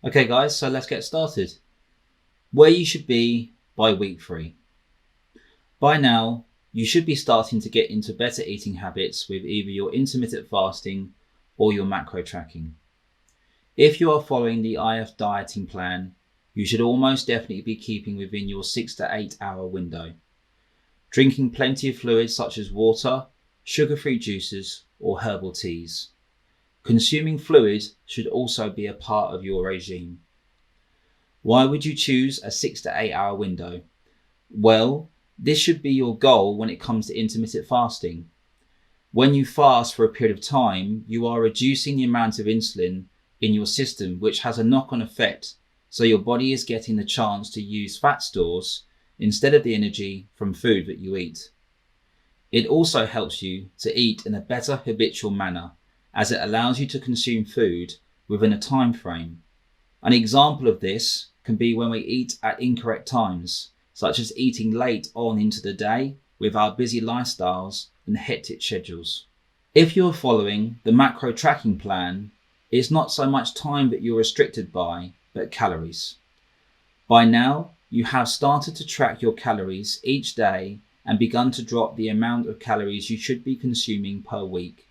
Okay guys, so let's get started. Where you should be by week 3. By now, you should be starting to get into better eating habits with either your intermittent fasting or your macro tracking. If you are following the IF dieting plan, you should almost definitely be keeping within your 6 to 8 hour window. Drinking plenty of fluids such as water, sugar-free juices or herbal teas. Consuming fluid should also be a part of your regime. Why would you choose a 6 to 8 hour window? Well, this should be your goal when it comes to intermittent fasting. When you fast for a period of time, you are reducing the amount of insulin in your system, which has a knock-on effect. So your body is getting the chance to use fat stores instead of the energy from food that you eat. It also helps you to eat in a better habitual manner, as it allows you to consume food within a time frame. An example of this can be when we eat at incorrect times, such as eating late on into the day with our busy lifestyles and hectic schedules. If you're following the macro tracking plan, it's not so much time that you're restricted by, but calories. By now, you have started to track your calories each day and begun to drop the amount of calories you should be consuming per week.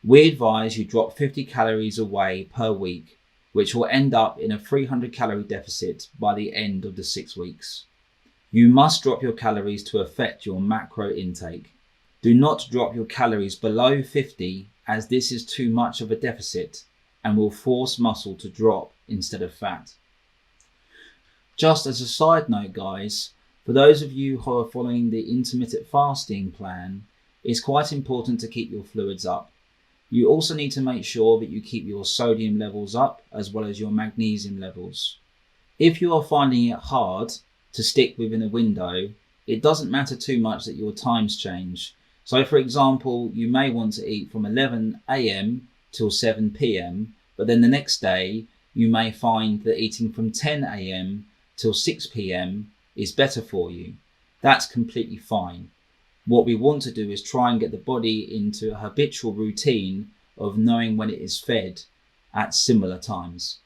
We advise you drop 50 calories away per week, which will end up in a 300 calorie deficit by the end of the 6 weeks. You must drop your calories to affect your macro intake. Do not drop your calories below 50, as this is too much of a deficit and will force muscle to drop instead of fat. Just as a side note guys, for those of you who are following the intermittent fasting plan, it's quite important to keep your fluids up. You also need to make sure that you keep your sodium levels up as well as your magnesium levels. If you are finding it hard to stick within a window, it doesn't matter too much that your times change. So for example, you may want to eat from 11 AM till 7 PM, but then the next day you may find that eating from 10 AM till 6 PM is better for you. That's completely fine. What we want to do is try and get the body into a habitual routine of knowing when it is fed at similar times.